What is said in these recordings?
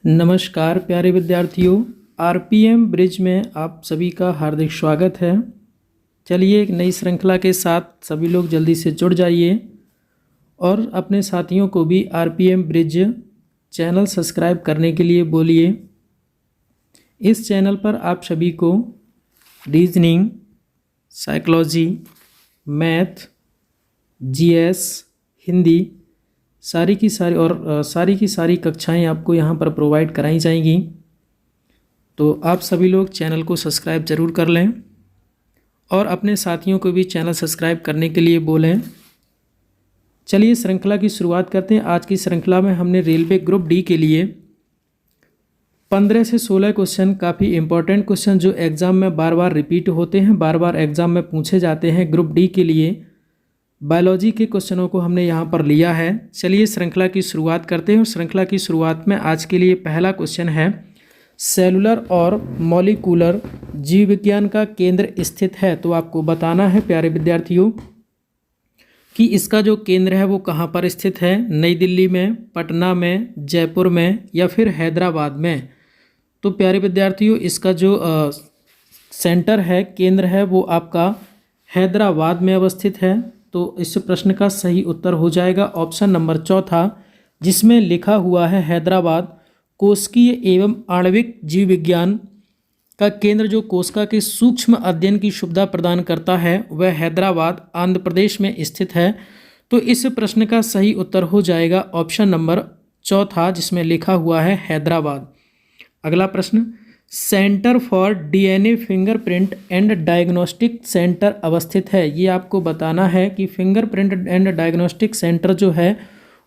नमस्कार प्यारे विद्यार्थियों, आरपीएम ब्रिज में आप सभी का हार्दिक स्वागत है। चलिए एक नई श्रृंखला के साथ सभी लोग जल्दी से जुड़ जाइए और अपने साथियों को भी आरपीएम ब्रिज चैनल सब्सक्राइब करने के लिए बोलिए। इस चैनल पर आप सभी को reasoning, psychology, math, GS, Hindi सारी की सारी कक्षाएं आपको यहाँ पर प्रोवाइड कराई जाएंगी। तो आप सभी लोग चैनल को सब्सक्राइब ज़रूर कर लें और अपने साथियों को भी चैनल सब्सक्राइब करने के लिए बोलें। चलिए श्रृंखला की शुरुआत करते हैं। आज की श्रृंखला में हमने रेलवे ग्रुप डी के लिए 15 से 16 क्वेश्चन, काफ़ी इंपॉर्टेंट क्वेश्चन जो एग्ज़ाम में बार बार रिपीट होते हैं, बार बार एग्ज़ाम में पूछे जाते हैं, ग्रुप डी के लिए बायोलॉजी के क्वेश्चनों को हमने यहाँ पर लिया है। चलिए श्रृंखला की शुरुआत करते हैं। और श्रृंखला की शुरुआत में आज के लिए पहला क्वेश्चन है, सेलुलर और मॉलिक्यूलर जीव विज्ञान का केंद्र स्थित है। तो आपको बताना है प्यारे विद्यार्थियों कि इसका जो केंद्र है वो कहाँ पर स्थित है। नई दिल्ली में, पटना में, जयपुर में या फिर हैदराबाद में। तो प्यारे विद्यार्थियों इसका जो सेंटर है, केंद्र है, वो आपका हैदराबाद में अवस्थित है। तो इस प्रश्न का सही उत्तर हो जाएगा ऑप्शन नंबर चौथा, जिसमें लिखा हुआ है हैदराबाद। कोशिकीय एवं आणविक जीव विज्ञान का केंद्र जो कोशिका के सूक्ष्म अध्ययन की सुविधा प्रदान करता है वह हैदराबाद आंध्र प्रदेश में स्थित है। तो इस प्रश्न का सही उत्तर हो जाएगा ऑप्शन नंबर चौथा, जिसमें लिखा हुआ है हैदराबाद। अगला प्रश्न, centre for DNA fingerprint and diagnostic centre अवस्थित है। ये आपको बताना है कि फिंगरप्रिंट एंड डायग्नोस्टिक सेंटर जो है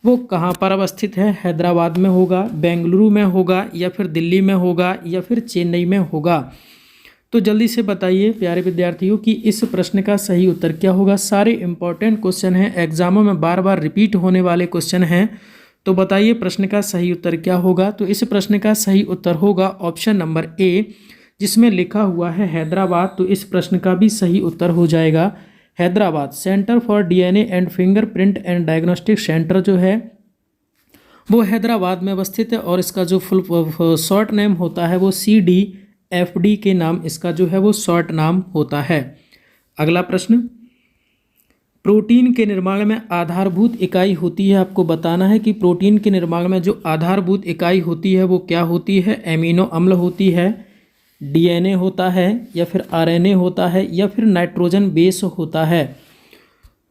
वो कहाँ पर अवस्थित है। हैदराबाद में होगा, बेंगलुरु में होगा या फिर दिल्ली में होगा या फिर चेन्नई में होगा। तो जल्दी से बताइए प्यारे विद्यार्थियों कि इस प्रश्न का सही उत्तर क्या होगा। सारे इंपॉर्टेंट क्वेश्चन हैं, एग्जामों में बार बार रिपीट होने वाले क्वेश्चन हैं। तो बताइए प्रश्न का सही उत्तर क्या होगा। तो इस प्रश्न का सही उत्तर होगा ऑप्शन नंबर ए, जिसमें लिखा हुआ है हैदराबाद। तो इस प्रश्न का भी सही उत्तर हो जाएगा Hyderabad. Centre for DNA and fingerprint and diagnostic centre जो है वो हैदराबाद में अवस्थित है और इसका जो फुल शॉर्ट नेम होता है वो CDFD के नाम इसका जो है वो शॉर्ट नाम होता है। अगला प्रश्न, प्रोटीन के निर्माण में आधारभूत इकाई होती है। आपको बताना है कि प्रोटीन के निर्माण में जो आधारभूत इकाई होती है वो क्या होती है। एमिनो अम्ल होती है, DNA होता है या फिर RNA होता है या फिर नाइट्रोजन बेस होता है।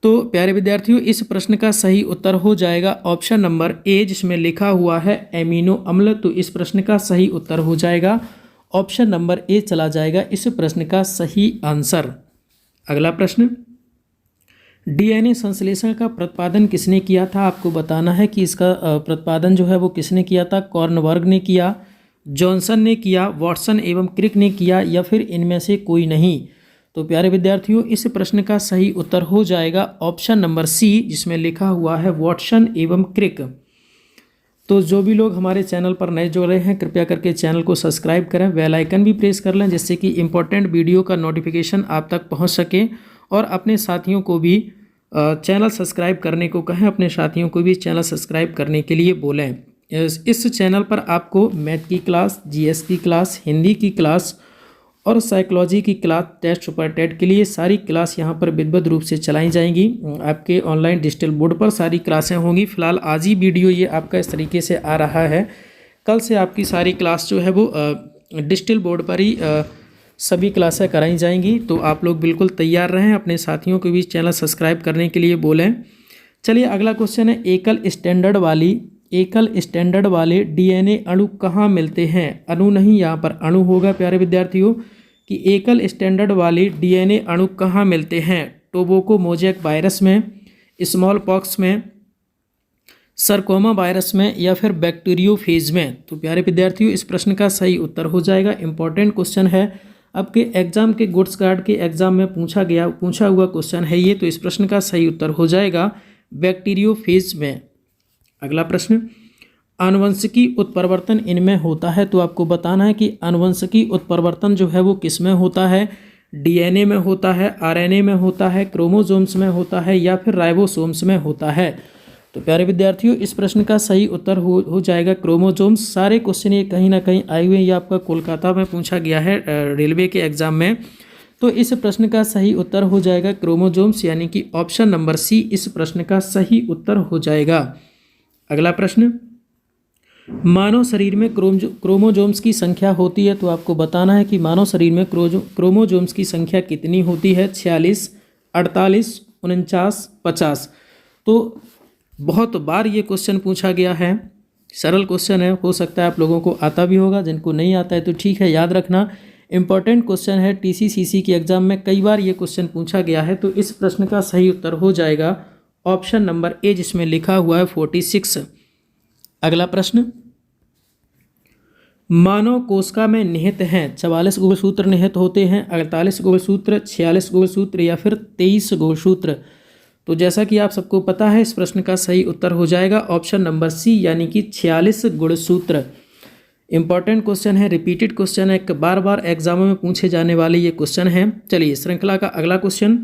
तो प्यारे विद्यार्थियों इस प्रश्न का सही उत्तर हो जाएगा ऑप्शन नंबर ए, जिसमें लिखा हुआ है एमिनो अम्ल। तो इस प्रश्न का सही उत्तर हो जाएगा ऑप्शन नंबर ए चला जाएगा इस प्रश्न का सही आंसर। अगला प्रश्न, DNA संश्लेषण का प्रतिपादन किसने किया था। आपको बताना है कि इसका प्रतिपादन जो है वो किसने किया था। कॉर्नबर्ग ने किया, जॉनसन ने किया, वाटसन एवं क्रिक ने किया या फिर इनमें से कोई नहीं। तो प्यारे विद्यार्थियों इस प्रश्न का सही उत्तर हो जाएगा ऑप्शन नंबर सी, जिसमें लिखा हुआ है वाटसन एवं क्रिक। तो जो भी लोग हमारे चैनल पर नए जुड़ रहे हैं कृपया करके चैनल को सब्सक्राइब करें, बेल आइकन भी प्रेस कर लें जिससे कि इम्पोर्टेंट वीडियो का नोटिफिकेशन आप तक पहुंच सके। और अपने साथियों को भी चैनल सब्सक्राइब करने को कहें, अपने साथियों को भी चैनल सब्सक्राइब करने के लिए बोलें। इस चैनल पर आपको मैथ की क्लास, जीएस की क्लास, हिंदी की क्लास और साइकोलॉजी की क्लास, टेस्ट सुपर टेट के लिए सारी क्लास यहाँ पर विधिवत रूप से चलाई जाएंगी। आपके ऑनलाइन डिजिटल बोर्ड पर सारी क्लासें होंगी। फिलहाल आज ही वीडियो ये आपका इस तरीके से आ रहा है। कल से आपकी सारी क्लास जो है वो डिजिटल बोर्ड पर ही सभी क्लासें कराई जाएंगी। तो आप लोग बिल्कुल तैयार रहें, अपने साथियों को भी चैनल सब्सक्राइब करने के लिए बोलें। चलिए अगला क्वेश्चन है, एकल स्टैंडर्ड वाले DNA अणु कहाँ मिलते हैं। अणु नहीं, यहाँ पर अणु होगा प्यारे विद्यार्थियों कि एकल स्टैंडर्ड वाले DNA अणु कहाँ मिलते हैं। टोबैको मोज़ेक वायरस में, स्मॉल पॉक्स में, सरकोमा वायरस में या फिर बैक्टीरियोफेज में। तो प्यारे विद्यार्थियों इस प्रश्न का सही उत्तर हो जाएगा, इंपॉर्टेंट क्वेश्चन है, आपके एग्जाम के गुड्स गार्ड के एग्जाम में पूछा हुआ क्वेश्चन है ये। तो इस प्रश्न का सही उत्तर हो जाएगा बैक्टीरियोफेज में। अगला प्रश्न, आनुवंशिकी उत्परिवर्तन इनमें होता है। तो आपको बताना है कि आनुवंशिकी उत्परिवर्तन जो है वो किस में होता है। DNA में होता है, RNA में होता है, क्रोमोसोम्स में होता है या फिर राइबोसोम्स में होता है। तो प्यारे विद्यार्थियों, इस प्रश्न का सही उत्तर हो जाएगा क्रोमोसोम्स। सारे क्वेश्चन ये कहीं ना कहीं आए हुए हैं, ये आपका कोलकाता में पूछा गया है रेलवे के एग्जाम में। तो इस प्रश्न का सही उत्तर हो जाएगा क्रोमोसोम्स, यानी कि ऑप्शन नंबर सी इस प्रश्न का सही उत्तर हो जाएगा। अगला प्रश्न, मानव शरीर में क्रोमोसोम्स की संख्या होती है, तो आपको बताना है कि मानव शरीर में क्रोमोसोम्स की संख्या कितनी होती है। 46, 48, 49, 50। तो बहुत बार ये क्वेश्चन पूछा गया है, सरल क्वेश्चन है, हो सकता है आप लोगों को आता भी होगा, जिनको नहीं आता है तो ठीक है, याद रखना इंपॉर्टेंट क्वेश्चन है। टीसीसीसी के एग्जाम में कई बार ये क्वेश्चन पूछा गया है। तो इस प्रश्न का सही उत्तर हो जाएगा ऑप्शन नंबर ए, जिसमें लिखा हुआ है 46। अगला प्रश्न, मानव कोशिका में निहित हैं 44 गुणसूत्र निहित होते हैं, 48 गुणसूत्र, 46 गुणसूत्र या फिर 23 गुणसूत्र। तो जैसा कि आप सबको पता है, इस प्रश्न का सही उत्तर हो जाएगा ऑप्शन नंबर सी, यानी कि 46 गुणसूत्र। इंपॉर्टेंट क्वेश्चन है, रिपीटेड क्वेश्चन है, बार बार एग्जामों में पूछे जाने वाले ये क्वेश्चन है। चलिए श्रृंखला का अगला क्वेश्चन,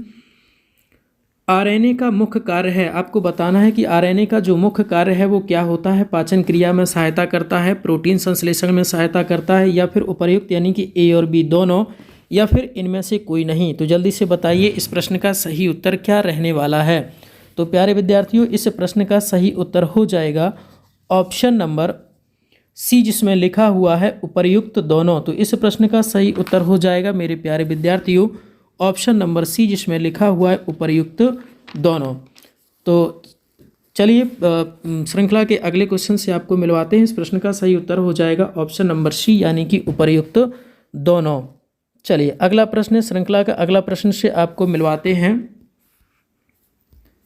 आरएनए का मुख्य कार्य है। आपको बताना है कि आरएनए का जो मुख्य कार्य है वो क्या होता है। पाचन क्रिया में सहायता करता है, प्रोटीन संश्लेषण में सहायता करता है, या फिर उपर्युक्त यानी कि ए और बी दोनों, या फिर इनमें से कोई नहीं। तो जल्दी से बताइए इस प्रश्न का सही उत्तर क्या रहने वाला है। तो प्यारे विद्यार्थियों, इस प्रश्न का सही उत्तर हो जाएगा ऑप्शन नंबर सी, जिसमें लिखा हुआ है उपर्युक्त दोनों। तो इस प्रश्न का सही उत्तर हो जाएगा मेरे प्यारे विद्यार्थियों ऑप्शन नंबर सी, जिसमें लिखा हुआ है उपर्युक्त दोनों। तो चलिए श्रृंखला के अगले क्वेश्चन से आपको मिलवाते हैं। इस प्रश्न का सही उत्तर हो जाएगा ऑप्शन नंबर सी, यानी कि उपर्युक्त दोनों। चलिए अगला प्रश्न है, श्रृंखला का अगला प्रश्न से आपको मिलवाते हैं।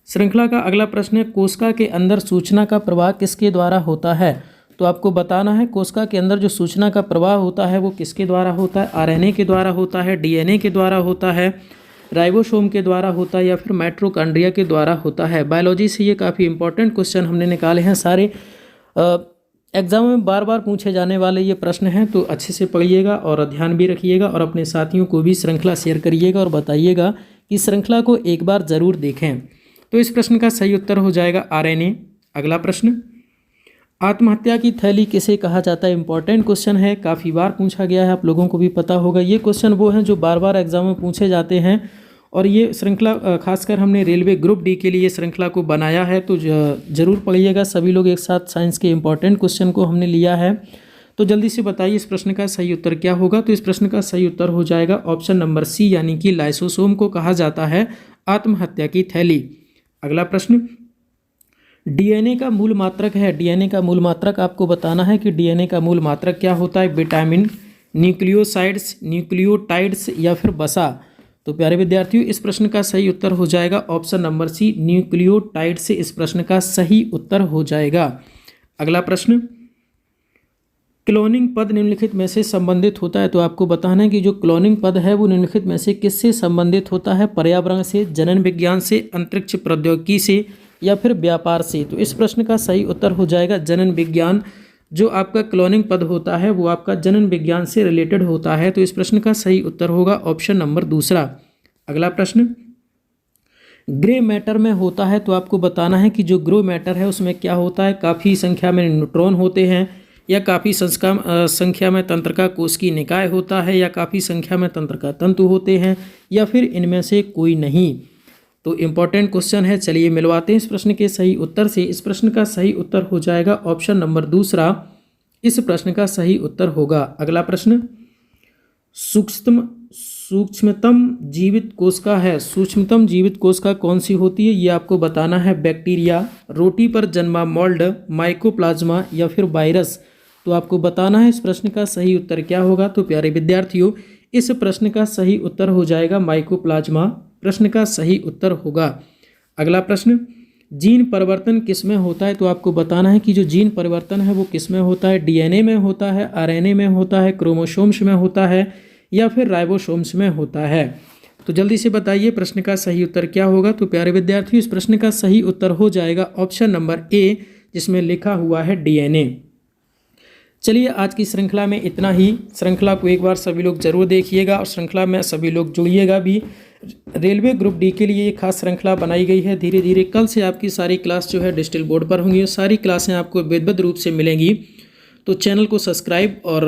श्रृंखला का अगला प्रश्न है, कोशिका के अंदर सूचना का प्रवाह किसके द्वारा होता है। तो आपको बताना है कोशिका के अंदर जो सूचना का प्रवाह होता है वो किसके द्वारा होता है। आरएनए के द्वारा होता है, डीएनए के द्वारा होता है, राइबोसोम के द्वारा होता है, या फिर माइटोकॉन्ड्रिया के द्वारा होता है। बायोलॉजी से ये काफ़ी इंपॉर्टेंट क्वेश्चन हमने निकाले हैं सारे, एग्जाम में बार बार पूछे जाने वाले ये प्रश्न हैं। तो अच्छे से पढ़िएगा और ध्यान भी रखिएगा, और अपने साथियों को भी श्रृंखला शेयर करिएगा और बताइएगा कि श्रृंखला को एक बार ज़रूर देखें। तो इस प्रश्न का सही उत्तर हो जाएगा आरएनए। अगला प्रश्न, आत्महत्या की थैली किसे कहा जाता है। इंपॉर्टेंट क्वेश्चन है, काफ़ी बार पूछा गया है, आप लोगों को भी पता होगा। ये क्वेश्चन वो हैं जो बार बार एग्जाम में पूछे जाते हैं, और ये श्रृंखला खासकर हमने रेलवे ग्रुप डी के लिए श्रृंखला को बनाया है। तो ज़रूर पढ़िएगा सभी लोग एक साथ, साइंस के इंपॉर्टेंट क्वेश्चन को हमने लिया है। तो जल्दी से बताइए इस प्रश्न का सही उत्तर क्या होगा। तो इस प्रश्न का सही उत्तर हो जाएगा ऑप्शन नंबर सी, यानी कि लाइसोसोम को कहा जाता है आत्महत्या की थैली। अगला प्रश्न, डीएनए का मूल मात्रक है। डीएनए का मूल मात्रक आपको बताना है कि डीएनए का मूल मात्रक क्या होता है। विटामिन, न्यूक्लियोसाइड्स, न्यूक्लियोटाइड्स या फिर वसा। तो प्यारे विद्यार्थियों, इस प्रश्न का सही उत्तर हो जाएगा ऑप्शन नंबर सी, न्यूक्लियोटाइड से इस प्रश्न का सही उत्तर हो जाएगा। अगला प्रश्न, क्लोनिंग पद निम्नलिखित में से संबंधित होता है। तो आपको बताना है कि जो क्लोनिंग पद है वो निम्नलिखित में से किससे संबंधित होता है। पर्यावरण से, जनन विज्ञान से, अंतरिक्ष प्रौद्योगिकी से, या फिर व्यापार से। तो इस प्रश्न का सही उत्तर हो जाएगा जनन विज्ञान। जो आपका क्लोनिंग पद होता है वो आपका जनन विज्ञान से रिलेटेड होता है। तो इस प्रश्न का सही उत्तर होगा ऑप्शन नंबर दूसरा। अगला प्रश्न, ग्रे मैटर में होता है। तो आपको बताना है कि जो ग्रे मैटर है उसमें क्या होता है। काफ़ी संख्या में न्यूट्रॉन होते हैं, या काफ़ी संख्या में तंत्रिका कोश की निकाय होता है, या काफ़ी संख्या में तंत्रिका तंतु होते हैं, या फिर इनमें से कोई नहीं। तो इम्पॉर्टेंट क्वेश्चन है, चलिए मिलवाते हैं इस प्रश्न के सही उत्तर से। इस प्रश्न का सही उत्तर हो जाएगा ऑप्शन नंबर दूसरा, इस प्रश्न का सही उत्तर होगा। अगला प्रश्न, सूक्ष्मतम जीवित कोशिका है। सूक्ष्मतम जीवित कोशिका कौन सी होती है, ये आपको बताना है। बैक्टीरिया, रोटी पर जन्मा मोल्ड, माइकोप्लाज्मा या फिर वायरस। तो आपको बताना है इस प्रश्न का सही उत्तर क्या होगा। तो प्यारे विद्यार्थियों, इस प्रश्न का सही उत्तर हो जाएगा माइकोप्लाज्मा, प्रश्न का सही उत्तर होगा। अगला प्रश्न, जीन परिवर्तन किस में होता है। तो आपको बताना है कि जो जीन परिवर्तन है वो किस में होता है। डीएनए में होता है, आरएनए में होता है, क्रोमोसोम्स में होता है, या फिर राइबोसोम्स में होता है। तो जल्दी से बताइए प्रश्न का सही उत्तर क्या होगा। तो प्यारे विद्यार्थियों, इस प्रश्न का सही उत्तर हो जाएगा ऑप्शन नंबर ए, जिसमें लिखा हुआ है डीएनए। चलिए आज की श्रृंखला में इतना ही। श्रृंखला को एक बार सभी लोग जरूर देखिएगा और श्रृंखला में सभी लोग जुड़िएगा भी। रेलवे ग्रुप डी के लिए एक खास श्रृंखला बनाई गई है। धीरे धीरे कल से आपकी सारी क्लास जो है डिजिटल बोर्ड पर होंगी और सारी क्लासें आपको विधिवत रूप से मिलेंगी। तो चैनल को सब्सक्राइब और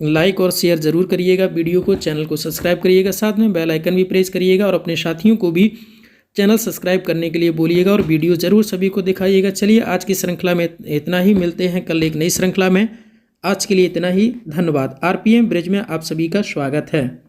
लाइक और शेयर ज़रूर करिएगा। वीडियो को चैनल को सब्सक्राइब करिएगा, साथ में बेल आइकन भी प्रेस करिएगा और अपने साथियों को भी चैनल सब्सक्राइब करने के लिए बोलिएगा और वीडियो ज़रूर सभी को दिखाइएगा। चलिए आज की श्रृंखला में इतना ही, मिलते हैं कल एक नई श्रृंखला में। आज के लिए इतना ही, धन्यवाद। आरपीएम ब्रिज में आप सभी का स्वागत है।